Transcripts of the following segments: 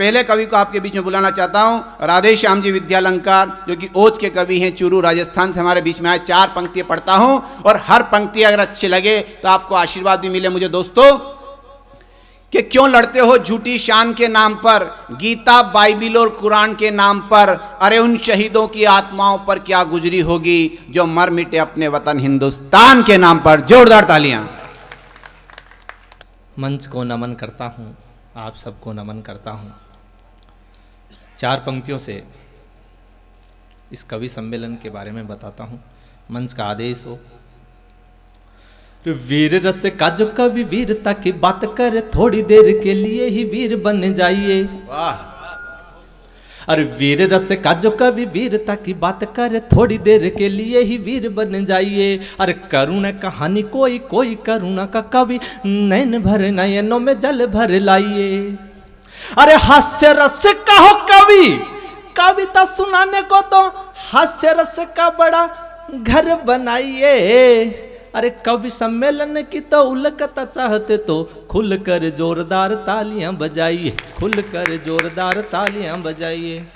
पहले कवि को आपके बीच में बुलाना चाहता हूं, राधे श्याम जी विद्यालंकार, जो कि ओज के कवि हैं, चूरू राजस्थान से हमारे बीच में आए। 4 पंक्तियां पढ़ता हूं और हर पंक्ति अगर अच्छी लगे तो आपको आशीर्वाद भी मिले मुझे दोस्तों, कि क्यों लड़ते हो झूठी शान के नाम पर, गीता बाइबिल और कुरान के नाम पर, अरे उन शहीदों की आत्माओं पर क्या गुजरी होगी जो मर मिटे अपने वतन हिंदुस्तान के नाम पर। जोरदार तालियां। मंच को नमन करता हूं, आप सबको नमन करता हूं। 4 पंक्तियों से इस कवि सम्मेलन के बारे में बताता हूं। मंच का आदेश हो। वीर रस का जो कवि वीरता की बात करे, थोड़ी देर के लिए ही वीर बन जाइए। वाह। अरे वीर रस का जो कवि वीरता की बात करे, थोड़ी देर के लिए ही वीर बन जाइए। अरे करुणा कहानी कोई कोई करुणा का कवि, नैन भर नयनों में जल भर लाइए। अरे हास्य रस का हो कवि, कविता सुनाने को तो हास्य रस का बड़ा घर बनाइए। अरे कवि सम्मेलन की तो उलकता चाहते तो खुलकर जोरदार तालियां बजाइए, खुलकर जोरदार तालियां बजाइए।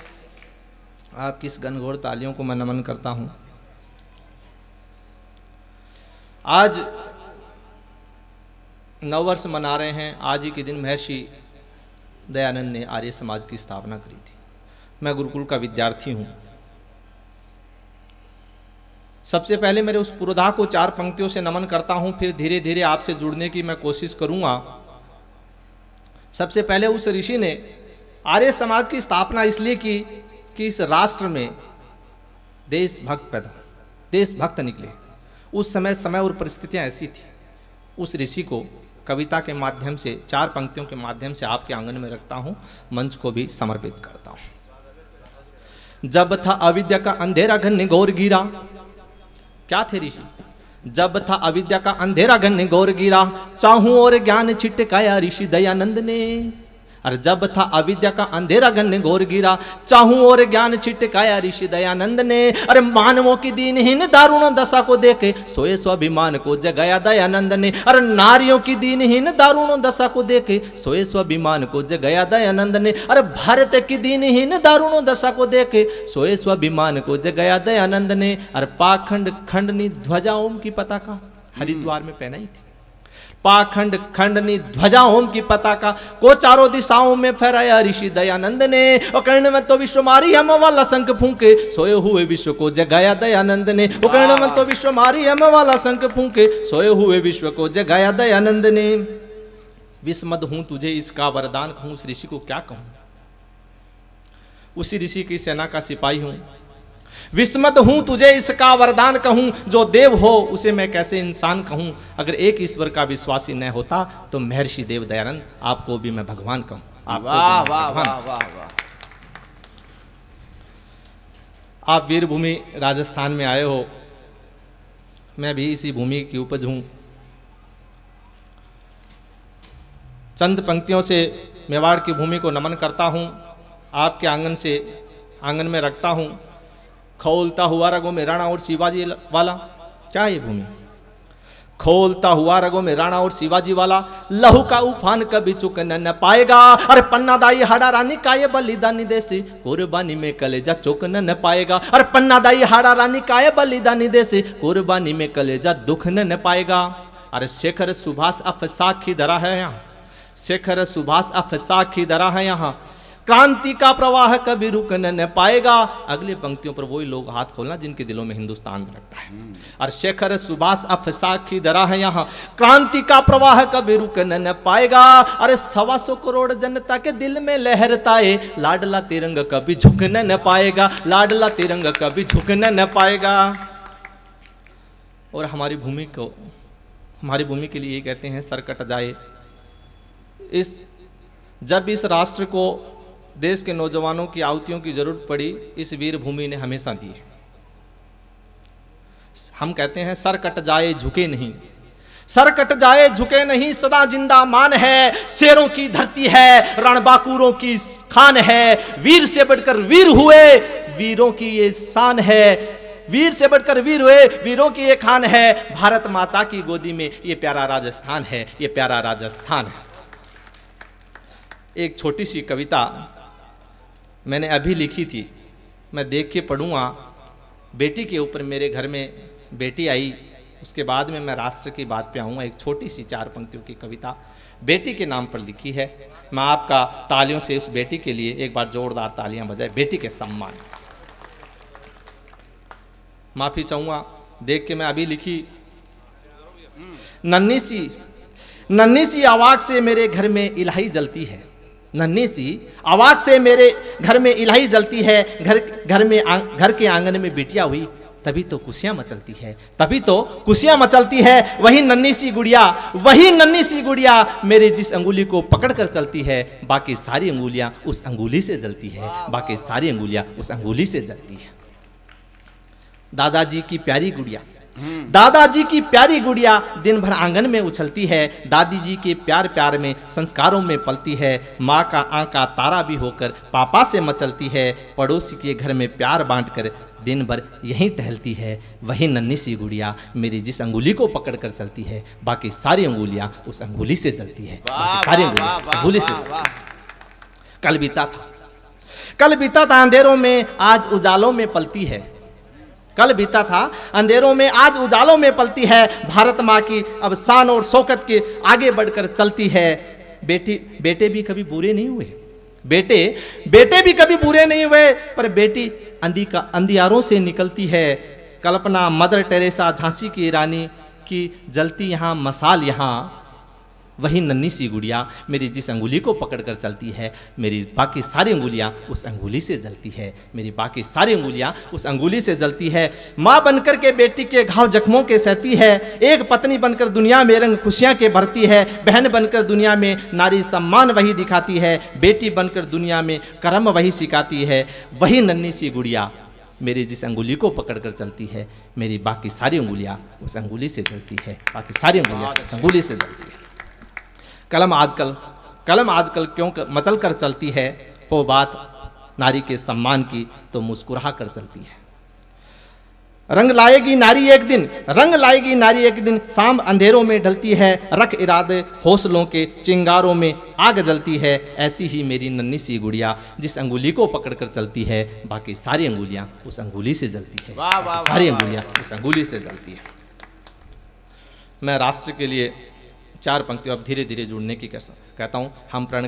आपकी इस घनघोर तालियों को मैं नमन करता हूं। आज नववर्ष मना रहे हैं। आज ही के दिन महर्षि दयानंद ने आर्य समाज की स्थापना करी थी। मैं गुरुकुल का विद्यार्थी हूं। सबसे पहले मेरे उस पुरोधा को 4 पंक्तियों से नमन करता हूं, फिर धीरे धीरे आपसे जुड़ने की मैं कोशिश करूंगा। सबसे पहले उस ऋषि ने आर्य समाज की स्थापना इसलिए की कि इस राष्ट्र में देशभक्त निकले। उस समय और परिस्थितियां ऐसी थी। उस ऋषि को कविता के माध्यम से 4 पंक्तियों के माध्यम से आपके आंगन में रखता हूं, मंच को भी समर्पित करता हूं। जब था अविद्या का अंधेरा घनघोर गिरा, क्या थे ऋषि? जब था अविद्या का अंधेरा घनघोर गिरा, चाहूं और ज्ञान छिटकाया ऋषि दयानंद ने। अरे जब था अविद्या का अंधेरा घनघोर गिरा, चाहूं और ज्ञान छिटकाया ऋषि दयानंद ने। अरे मानवों की दीनहीन दारुण दशा को देखे सोए स्वाभिमान को जगाया दयानंद ने। अरे नारियों की दीनहीन दारुण दशा को देखे सोए स्वाभिमान को जगाया दयानंद ने। अरे भारत की दीनहीन दारुण दशा को देखे सोए स्वाभिमान को जगाया दयानंद ने। अरे पाखंड खंडनी ध्वजाओं की पताका हरिद्वार में पहनाई थी। पाखंड खंडनी ध्वजाओं की पताका को चारों दिशाओं में फहराया ऋषि दयानंद ने। और कर्ण में तो विश्व मारी हम वाला शंख फूंके सोए हुए विश्व को जगाया दयानंद ने। वो कर्ण में तो विश्व मारी हम वाला शंख फूंके सोए हुए विश्व को जगाया दयानंद ने। विस्मद हूं तुझे इसका वरदान कहूं, उस ऋषि को क्या कहूं? उसी ऋषि की सेना का सिपाही हूं। विस्मत हूं तुझे इसका वरदान कहूं, जो देव हो उसे मैं कैसे इंसान कहूं। अगर एक ईश्वर का विश्वासी न होता तो महर्षि देव दयानंद आपको भी मैं भगवान कहूं। वाह वाह वाह वाह वाह। आप वीरभूमि राजस्थान में आए हो, मैं भी इसी भूमि की उपज हूं। चंद पंक्तियों से मेवाड़ की भूमि को नमन करता हूं, आपके आंगन में रखता हूं। खोलता हुआ रगों में राणा और शिवाजी वाला, क्या ये भूमि? खोलता हुआ रगों में राणा और शिवाजी वाला, लहू का उफान कभी चुकने न पाएगा। अरे पन्नादाई हाड़ा रानी का ये बलिदानी देसी, कुर्बानी में कलेजा चुकने न पाएगा। अरे पन्नादाई हाड़ा रानी का ये बलिदानी देसी, कुर्बानी में कलेजा दुखने न पाएगा। अरे शेखर सुभाष अफ साखी धरा है यहाँ, शेखर सुभाष अफ साखी धरा है यहाँ। क्रांति का प्रवाह कभी रुकने न पाएगा। अगली पंक्तियों पर वही लोग हाथ खोलना जिनके दिलों में हिंदुस्तान रखता है। और शेखर सुभाष अफ साखी धरा है यहाँ, क्रांति का प्रवाह कभी रुकने न पाएगा। अरे 125 करोड़ जनता के दिल में लहरता है लाडला तिरंगा कभी झुकने न पाएगा, लाडला तिरंगा कभी झुकने न पाएगा। और हमारी भूमि के लिए ये कहते हैं सर कट जाए। जब इस राष्ट्र को देश के नौजवानों की आहुतियों की जरूरत पड़ी, इस वीर भूमि ने हमेशा दी है। हम कहते हैं सर कट जाए झुके नहीं, सर कट जाए झुके नहीं, सदा जिंदा मान है। शेरों की धरती है, रणबांकुरों की खान है। वीर से बढ़कर वीर हुए, वीरों की ये शान है। वीर से बढ़कर वीर हुए, वीरों की ये खान है। भारत माता की गोदी में ये प्यारा राजस्थान है, ये प्यारा राजस्थान है। एक छोटी सी कविता मैंने अभी लिखी थी, मैं देख के पढ़ूँगा। बेटी के ऊपर मेरे घर में बेटी आई, उसके बाद में मैं राष्ट्र की बात पे आऊँगा। एक छोटी सी 4 पंक्तियों की कविता बेटी के नाम पर लिखी है। मैं आपका तालियों से उस बेटी के लिए एक बार जोरदार तालियां बजाए, बेटी के सम्मान। माफी चाहूँगा, देख के मैं अभी लिखी। नन्ही सी आवाज़ से मेरे घर में इलाही जलती है, नन्ही सी आवाज़ से मेरे घर में इलाही जलती है। घर के आंगन में बिटिया हुई, तभी तो खुशियां मचलती है, तभी तो खुशियां मचलती है। वही नन्ही सी गुड़िया मेरी जिस अंगुली को पकड़ कर चलती है, बाकी सारी अंगुलियां उस अंगुली से जलती है, बाकी सारी अंगुलियां उस अंगुली से जलती है। दादाजी की प्यारी गुड़िया दिन भर आंगन में उछलती है। दादी जी के प्यार में संस्कारों में पलती है। माँ का आंका तारा भी होकर पापा से मचलती है। पड़ोसी के घर में प्यार बांटकर दिन भर यहीं टहलती है। वही नन्ही सी गुड़िया मेरी जिस अंगुली को पकड़ कर चलती है, बाकी सारी अंगुलियां उस अंगुली से जलती है, बाकी सारी अंगुलियां उस अंगुली से जलती है। कल बीता था अंधेरों में, आज उजालों में पलती है। कल बीता था अंधेरों में, आज उजालों में पलती है। भारत माँ की अब शान और शौकत के आगे बढ़कर चलती है। बेटे भी कभी बुरे नहीं हुए, बेटे भी कभी बुरे नहीं हुए, पर बेटी अंधियारों से निकलती है। कल्पना, मदर टेरेसा, झांसी की रानी की जलती यहाँ मसाल यहाँ। वही नन्ही सी गुड़िया मेरी जिस अंगुली को पकड़कर चलती है, मेरी बाकी सारी अंगुलियां उस अंगुली से जलती है, मेरी बाकी सारी अंगुलियां उस अंगुली से जलती है। माँ बनकर के बेटी के घाव जख्मों के सहती है। एक पत्नी बनकर दुनिया में रंग खुशियां के भरती है। बहन बनकर दुनिया में नारी सम्मान वही दिखाती है। बेटी बनकर दुनिया में कर्म वही सिखाती है। वही नन्ही सी गुड़िया मेरी जिस अंगुली को पकड़कर चलती है, मेरी बाकी सारी अंगुलियां उस अंगुली से जलती है, बाकी सारी अंगुलियां उस अंगुली से जलती है। कलम आजकल क्यों मचल कर चलती है, वो बात नारी के सम्मान की तो मुस्कुरा कर चलती है। रंग लाएगी नारी एक दिन, शाम अंधेरों में ढलती है। रख इरादे हौसलों के चिंगारों में आग जलती है। ऐसी ही मेरी नन्ही सी गुड़िया जिस अंगुली को पकड़कर चलती है, बाकी सारी अंगुलियां उस अंगुली से जलती है, सारी अंगुलियां उस अंगुली से जलती है। मैं राष्ट्र के लिए 4 पंक्तियों अब धीरे धीरे जुड़ने की कहता हूँ। हम प्रण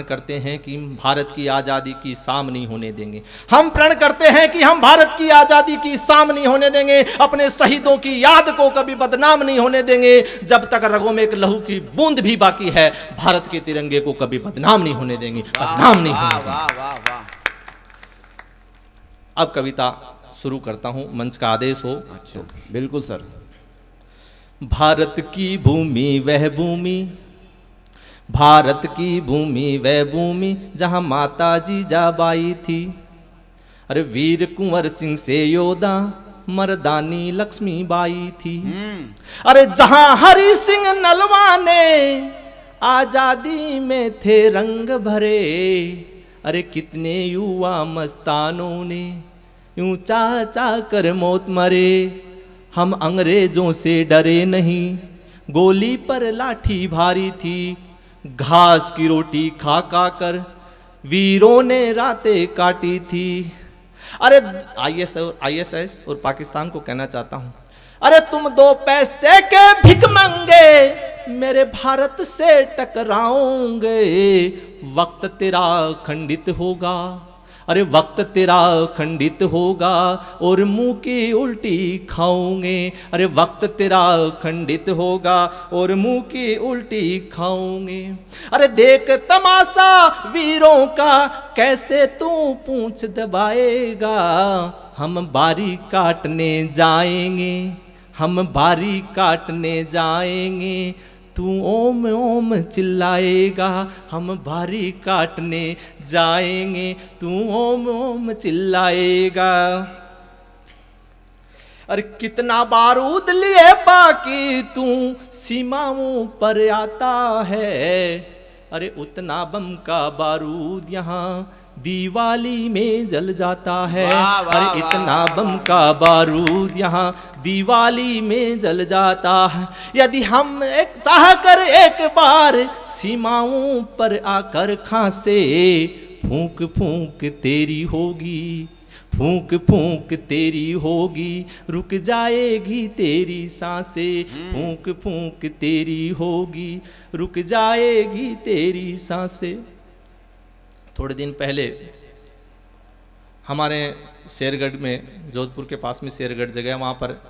करते हैं कि भारत की आज़ादी की शाम नहीं होने देंगे। हम प्रण करते हैं कि हम भारत की आज़ादी की शाम नहीं होने देंगे। अपने शहीदों की याद को कभी बदनाम नहीं होने देंगे। जब तक रगों में एक लहू की बूंद भी बाकी है, भारत के तिरंगे को कभी बदनाम नहीं होने देंगे, बदनाम नहीं होने देंगे। अब कविता शुरू करता हूँ, मंच का आदेश हो। अच्छा, बिल्कुल सर। भारत की भूमि वह भूमि, भारत की भूमि वह भूमि जहां माता जीजाबाई थी। अरे वीर कुंवर सिंह से योदा मर्दानी लक्ष्मीबाई थी। अरे जहां हरि सिंह नलवाने आजादी में थे रंग भरे। अरे कितने युवा मस्तानों ने यूं चाह चाह कर मौत मरे। हम अंग्रेजों से डरे नहीं, गोली पर लाठी भारी थी। घास की रोटी खा खा कर वीरों ने रातें काटी थी। अरे आईएसआईएस और पाकिस्तान को कहना चाहता हूं, अरे तुम 2 पैसे के भिख मंगे मेरे भारत से टकराओगे। वक्त तेरा खंडित होगा, अरे वक्त तेरा खंडित होगा और मुंह की उल्टी खाओगे। अरे वक्त तेरा खंडित होगा और मुंह की उल्टी खाओगे। अरे देख तमाशा वीरों का कैसे तू पूंछ दबाएगा। हम बारी काटने जाएंगे, हम बारी काटने जाएंगे। तू ओम ओम चिल्लाएगा, हम बारी काटने जाएंगे। तू ओम ओम चिल्लाएगा। अरे कितना बारूद लिए बाकी तू सीमाओं पर आता है। अरे उतना बम का बारूद यहाँ दिवाली में जल जाता है। अरे इतना बम का बारूद यहाँ दिवाली में जल जाता है। यदि हम चाह कर एक बार सीमाओं पर आकर खांसे, फूंक फूंक तेरी होगी, फूंक फूंक तेरी होगी, रुक जाएगी तेरी सांसें, फूंक फूंक तेरी होगी, रुक जाएगी तेरी सांसें। थोड़े दिन पहले हमारे शेरगढ़ में, जोधपुर के पास में शेरगढ़ जगह, वहाँ पर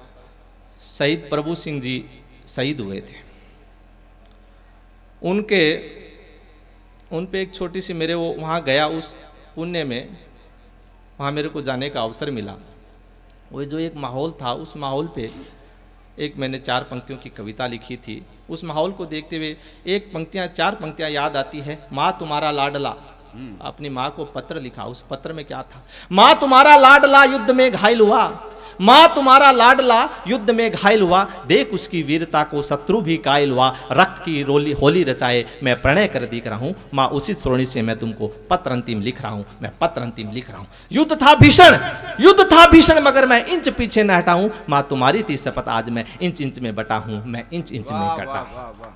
शहीद प्रभु सिंह जी शहीद हुए थे। उन पे एक छोटी सी मेरे वो वहाँ गया, उस पुण्य में वहाँ मेरे को जाने का अवसर मिला। वो जो एक माहौल था, उस माहौल पे एक मैंने 4 पंक्तियों की कविता लिखी थी। उस माहौल को देखते हुए 4 पंक्तियाँ याद आती है। माँ तुम्हारा लाडला, अपनी माँ को पत्र लिखा। उस पत्र में क्या था? माँ तुम्हारा लाडला युद्ध में घायल हुआ, माँ तुम्हारा लाडला युद्ध में घायल हुआ, देख उसकी वीरता को शत्रु भी कायल हुआ, रक्त की होली रचाए मैं प्रणय कर दिख रहा हूँ, माँ उसी श्रोणी से मैं तुमको पत्र अंतिम लिख रहा हूँ, मैं पत्र अंतिम लिख रहा हूँ। युद्ध था भीषण मगर मैं इंच पीछे न हटाऊं, माँ तुम्हारी थी शपथ आज मैं इंच इंच में बटा हूँ, मैं इंच इंच में कटा हूँ।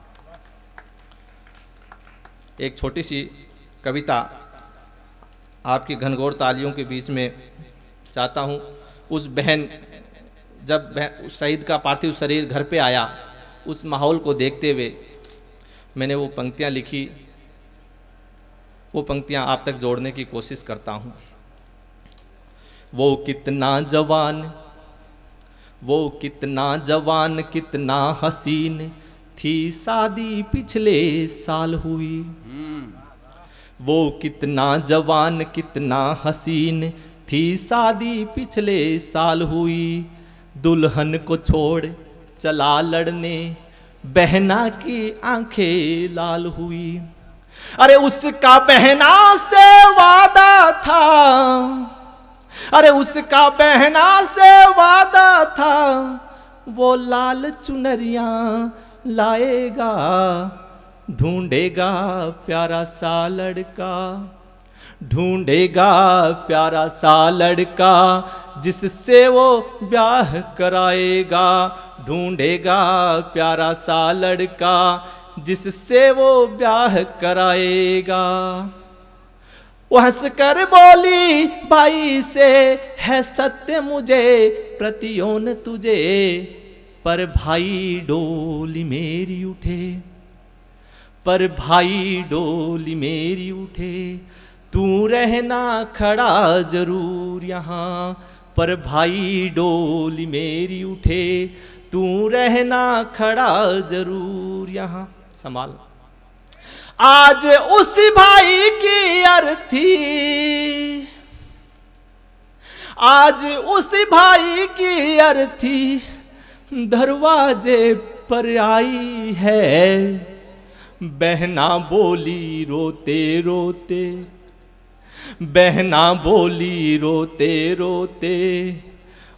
एक छोटी सी कविता आपकी घनघोर तालियों के बीच में चाहता हूँ। उस बहन, जब उस शहीद का पार्थिव शरीर घर पे आया, उस माहौल को देखते हुए मैंने वो पंक्तियाँ लिखी। वो पंक्तियाँ आप तक जोड़ने की कोशिश करता हूँ। वो कितना जवान कितना हसीन थी, शादी पिछले साल हुई। वो कितना जवान कितना हसीन थी, शादी पिछले साल हुई। दुल्हन को छोड़ चला लड़ने, बहना की आंखें लाल हुई। अरे उसका बहना से वादा था, अरे उसका बहना से वादा था, वो लाल चुनरियां लाएगा, ढूंढेगा प्यारा सा लड़का, ढूंढेगा प्यारा सा लड़का, जिससे वो ब्याह कराएगा, ढूंढेगा प्यारा सा लड़का, जिससे वो ब्याह कराएगा। वो हंस कर बोली भाई से है सत्य मुझे प्रतियोन तुझे, पर भाई डोली मेरी उठे, पर भाई डोली मेरी उठे, तू रहना खड़ा जरूर यहाँ, पर भाई डोली मेरी उठे, तू रहना खड़ा जरूर यहाँ। संभाल। आज उस भाई की अर्थी, आज उस भाई की अर्थी दरवाजे पर आई है, बहना बोली रोते रोते, बहना बोली रोते रोते,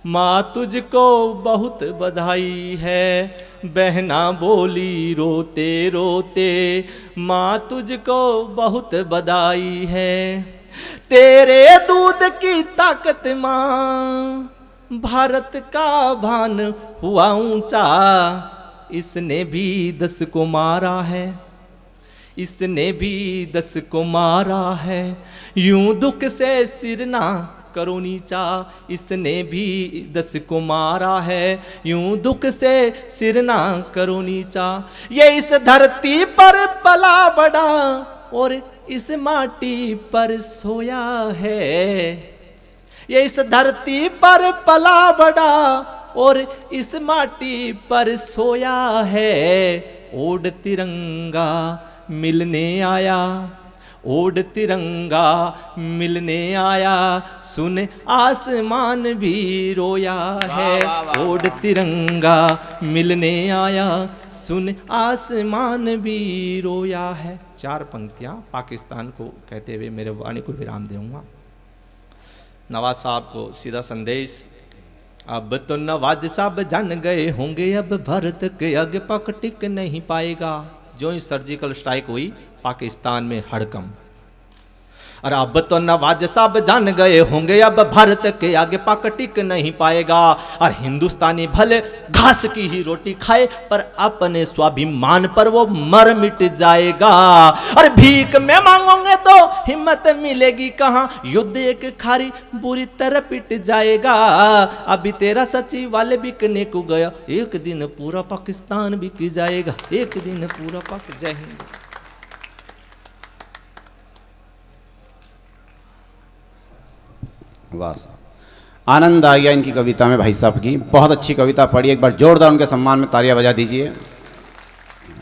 माँ तुझको बहुत बधाई है, बहना बोली रोते रोते, माँ तुझको बहुत बधाई है। तेरे दूध की ताकत माँ, भारत का भान हुआ ऊंचा, इसने भी 10 को मारा है, इसने भी 10 को मारा है, यूं दुख से सिर ना करो नीचा, इसने भी 10 को मारा है, यूं दुख से सिर ना करो नीचा। ये इस धरती पर पला बड़ा और इस माटी पर सोया है, ये इस धरती पर पला बड़ा और इस माटी पर सोया है। ओढ़ तिरंगा मिलने आया, ओढ़ तिरंगा मिलने आया, सुन आसमान भी रोया है। ओढ़ तिरंगा मिलने आया, सुन आसमान भी रोया है। 4 पंक्तियां पाकिस्तान को कहते हुए मेरे वाणी को विराम दूंगा। नवाज साहब को सीधा संदेश, अब तो नवाज साहब जान गए होंगे, अब भारत के आगे पक टिक नहीं पाएगा। जो ही सर्जिकल स्ट्राइक हुई पाकिस्तान में हड़कंप, और अब तो नवाज साहब जान गए होंगे अब भारत के आगे पाक टिक नहीं पाएगा। और हिंदुस्तानी भले घास की ही रोटी खाए पर अपने स्वाभिमान पर वो मर मिट जाएगा। और भीख में मांगोगे तो हिम्मत मिलेगी कहाँ, युद्ध एक खारी बुरी तरह पिट जाएगा। अभी तेरा सचिवालय बिकने को गया, एक दिन पूरा पाकिस्तान बिक जाएगा, एक दिन पूरा पाक। जय हिंद। वाह साहब, आनंद आ गया इनकी कविता में भाई साहब की, बहुत अच्छी कविता पढ़ी। एक बार जोरदार उनके सम्मान में तालियां बजा दीजिए।